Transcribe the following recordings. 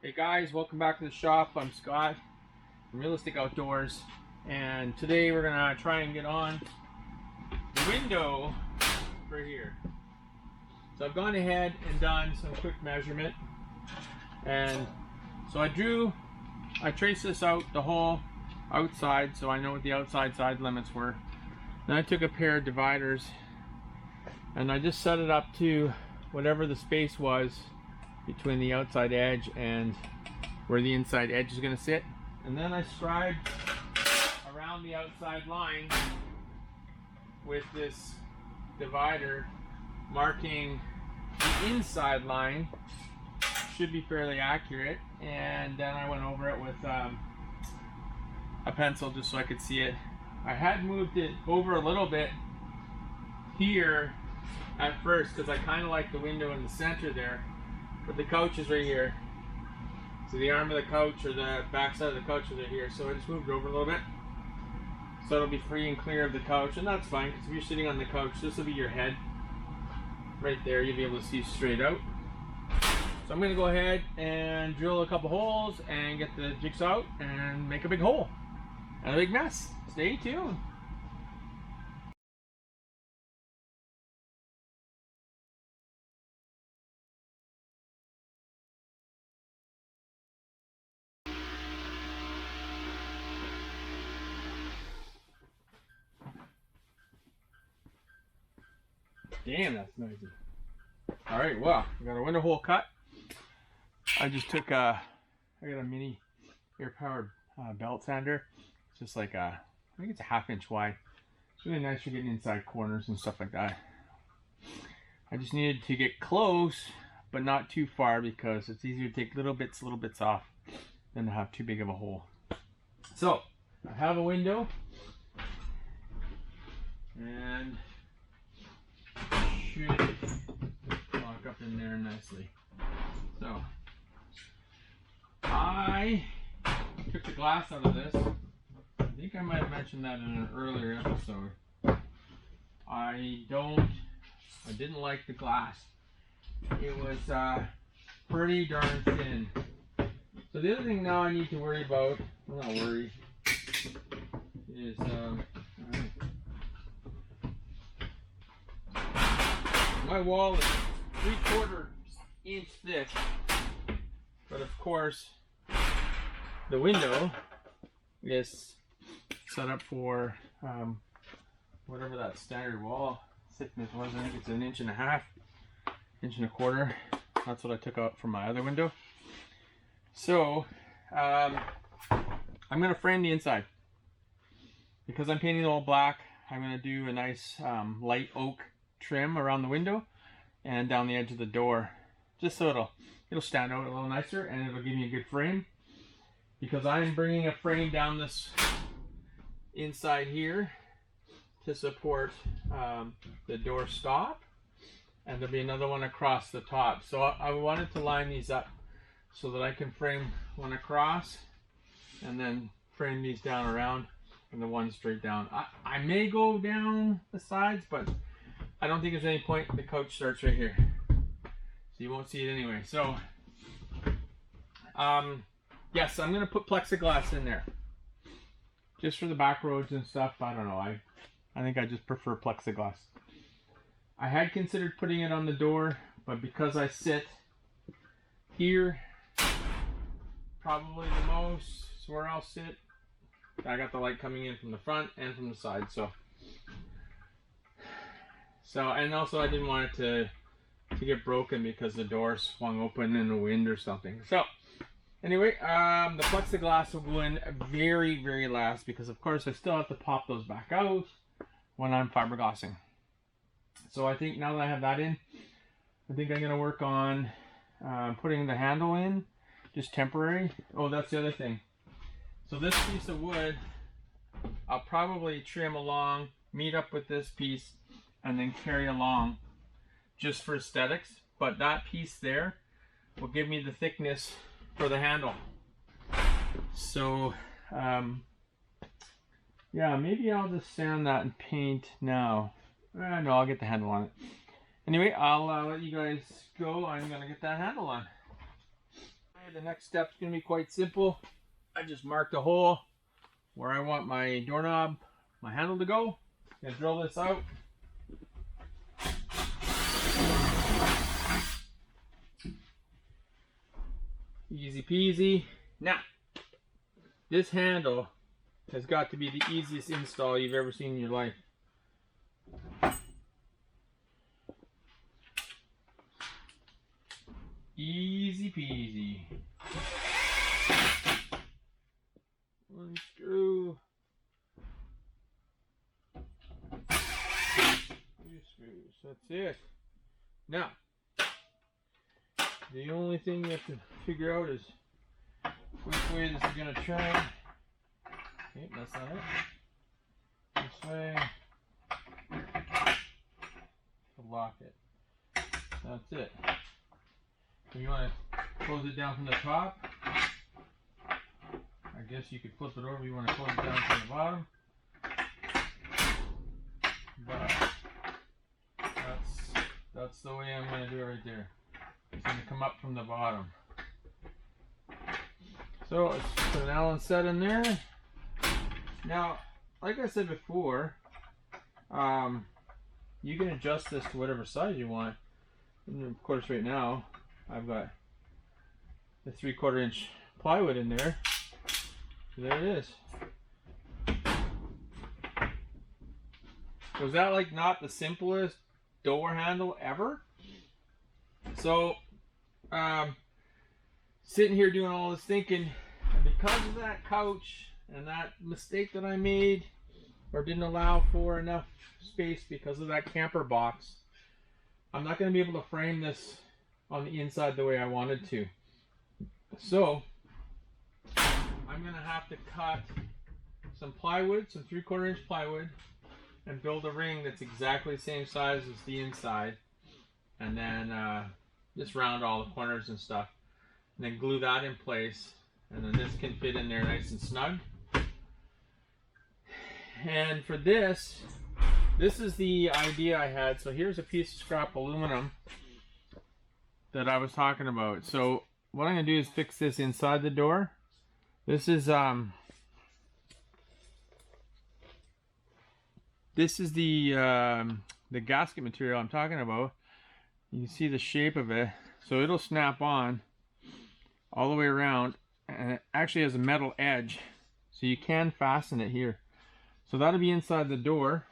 Hey guys, welcome back to the shop. I'm Scott from Realistic Outdoors, and today we're gonna try and get on the window for here. So I've gone ahead and done some quick measurement, and so I traced this out the whole outside so I know what the outside side limits were. Then I took a pair of dividers and I just set it up to whatever the space was between the outside edge and where the inside edge is going to sit, and then I scribed around the outside line with this divider, marking the inside line. Should be fairly accurate, and then I went over it with a pencil just so I could see it. I had moved it over a little bit here at first because I kind of like the window in the center there, but the couch is right here. So the arm of the couch or the back side of the couch is right here. So I just moved it over a little bit. So it'll be free and clear of the couch, and that's fine because if you're sitting on the couch, this will be your head. Right there, you'll be able to see straight out. So I'm going to go ahead and drill a couple holes and get the jigsaw out and make a big hole and a big mess. Stay tuned. Damn, that's noisy. Alright, well, we got a window hole cut. I just took I got a mini air powered belt sander. It's just like I think it's a 1/2 inch wide. It's really nice for getting inside corners and stuff like that. I just needed to get close, but not too far because it's easier to take little bits off than to have too big of a hole. So, I have a window, and should lock up in there nicely. So, I took the glass out of this. I think I might have mentioned that in an earlier episode. I didn't like the glass. It was pretty darn thin. So the other thing now I need to worry about, well, not worry, is my wall is 3/4 inch thick, but of course the window is set up for whatever that standard wall thickness was. I think it's 1.5 inches, 1.25 inches. That's what I took out from my other window. So I'm going to frame the inside. Because I'm painting it all black, I'm going to do a nice light oak trim around the window and down the edge of the door, just so it'll stand out a little nicer and it'll give me a good frame. Because I'm bringing a frame down this inside here to support the door stop, and there'll be another one across the top. So I wanted to line these up so that I can frame one across and then frame these down around and the one straight down. I may go down the sides, but I don't think there's any point. The couch starts right here, so you won't see it anyway. So yes, I'm gonna put plexiglass in there just for the back roads and stuff. I don't know, I think I just prefer plexiglass. I had considered putting it on the door, but because I sit here, probably the most is where I'll sit. I got the light coming in from the front and from the side, so and also I didn't want it to get broken because the door swung open in the wind or something. So anyway, the plexiglass will go in very, very last because of course I still have to pop those back out when I'm fiberglassing. So I think now that I have that in, I think I'm going to work on putting the handle in, just temporary. Oh, that's the other thing. So this piece of wood, I'll probably trim along, meet up with this piece, and then carry along just for aesthetics. But that piece there will give me the thickness for the handle. So, yeah, maybe I'll just sand that and paint now. No, I'll get the handle on it. Anyway, I'll let you guys go. I'm going to get that handle on. the next step's going to be quite simple. I just marked a hole where I want my doorknob, my handle to go. I'm going to drill this out. Easy peasy. Now, this handle has got to be the easiest install you've ever seen in your life. Easy peasy. One screw. Two screws. That's it. Now, the only thing you have to figure out is which way this is going to turn. Okay, that's not it. This way. To lock it. That's it. If you want to close it down from the top, I guess you could flip it over if you want to close it down from the bottom. But that's the way I'm going to do it right there. It's going to come up from the bottom. So let's put an Allen set in there. Now, like I said before, you can adjust this to whatever size you want. And of course, right now, I've got the 3/4 inch plywood in there. There it is. Was that like not the simplest door handle ever? So, sitting here doing all this thinking, because of that couch and that mistake that I made, or didn't allow for enough space because of that camper box, I'm not going to be able to frame this on the inside the way I wanted to. So, I'm going to have to cut some plywood, some 3/4 inch plywood, and build a ring that's exactly the same size as the inside. And then just round all the corners and stuff. And then glue that in place. And then this can fit in there nice and snug. And for this is the idea I had. So here's a piece of scrap aluminum that I was talking about. So what I'm going to do is fix this inside the door. This is the gasket material I'm talking about. You can see the shape of it. So it'll snap on all the way around, and it actually has a metal edge, so you can fasten it here. So that'll be inside the door.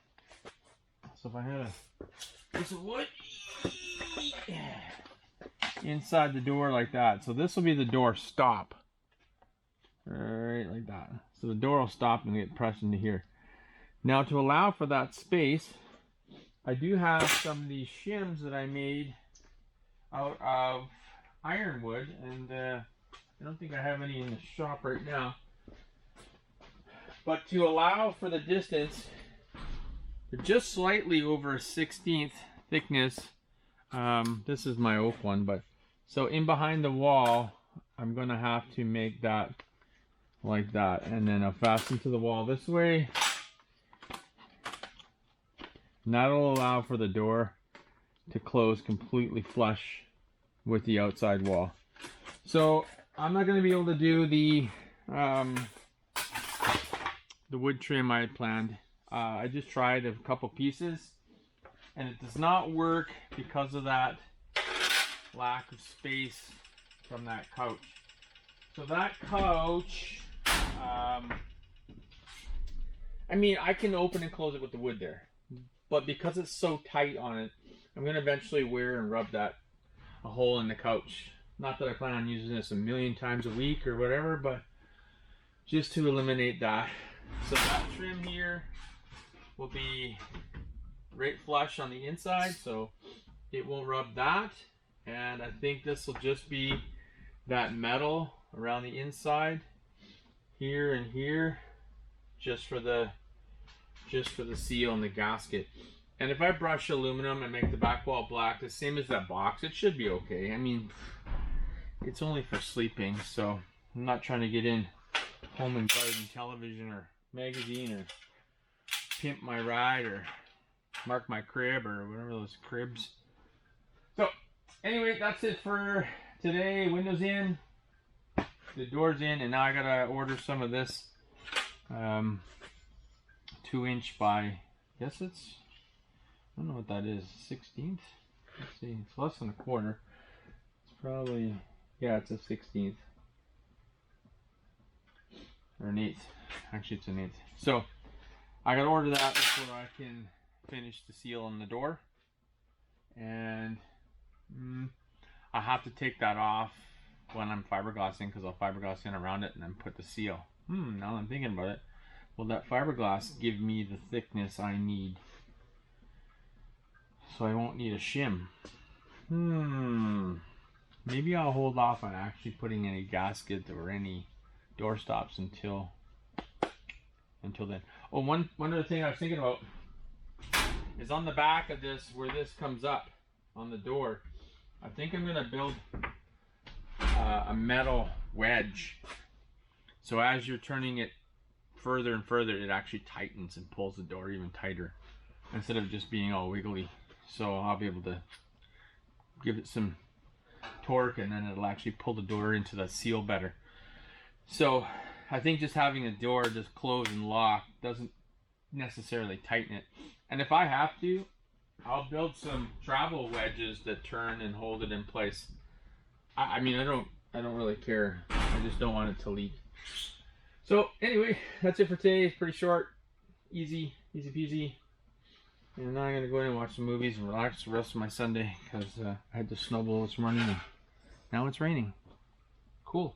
So if I had a piece of wood inside the door like that. So this will be the door stop. Right like that. So the door will stop and get pressed into here. Now, to allow for that space, I do have some of these shims that I made out of ironwood, and I don't think I have any in the shop right now. But to allow for the distance, they're just slightly over a 1/16 thickness. This is my oak one, but so in behind the wall, I'm going to have to make that like that, and then I'll fasten to the wall this way. And that'll allow for the door to close completely flush with the outside wall. So I'm not going to be able to do the wood trim I had planned. I just tried a couple pieces, and it does not work because of that lack of space from that couch. So that couch, I mean, I can open and close it with the wood there. But because it's so tight on it, I'm going to eventually wear and rub a hole in the couch. Not that I plan on using this a million times a week or whatever, but just to eliminate that. So that trim here will be right flush on the inside, so it won't rub that. And I think this will just be that metal around the inside, here and here, just for the seal and the gasket. And if I brush aluminum and make the back wall black, the same as that box, it should be okay. I mean, it's only for sleeping, so I'm not trying to get in Home and Garden television or magazine or Pimp My Ride or Mark My Crib or whatever those cribs. So anyway, that's it for today. Windows in, the door's in, and now I gotta order some of this 2-inch by, I guess it's, I don't know what that is, 16th? Let's see, it's less than a quarter. It's probably, yeah, it's a 16th. Or an 1/8. Actually, it's an 1/8. So, I gotta order that before I can finish the seal on the door. And I have to take that off when I'm fiberglassing, because I'll fiberglass in around it and then put the seal. Now that I'm thinking about it, will that fiberglass give me the thickness I need so I won't need a shim? Maybe I'll hold off on actually putting any gasket or any door stops until then. Oh, one other thing I was thinking about is on the back of this, where this comes up on the door, I think I'm gonna build a metal wedge. So as you're turning it further and further, it actually tightens and pulls the door even tighter, instead of just being all wiggly. So I'll be able to give it some torque, and then it'll actually pull the door into the seal better. So I think just having a door just close and lock doesn't necessarily tighten it. And if I have to, I'll build some travel wedges that turn and hold it in place. I mean, I don't really care. I just don't want it to leak. So anyway, that's it for today. It's pretty short, easy peasy. And now I'm gonna go in and watch some movies and relax the rest of my Sunday, because I had to snowball this morning and now it's raining. Cool.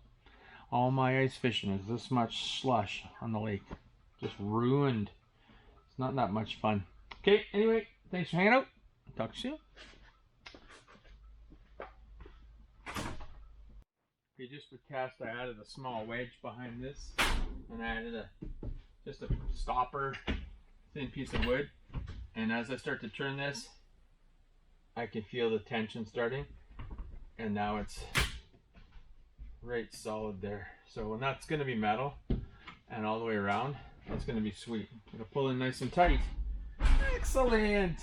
All my ice fishing is this much slush on the lake. Just ruined. It's not that much fun. Okay, anyway, thanks for hanging out. Talk to you soon. Okay, just for test, I added a small wedge behind this, and I added just a stopper, thin piece of wood. And as I start to turn this, I can feel the tension starting, and now it's right solid there. So when that's going to be metal and all the way around, that's going to be sweet. I'm going to pull in nice and tight. Excellent.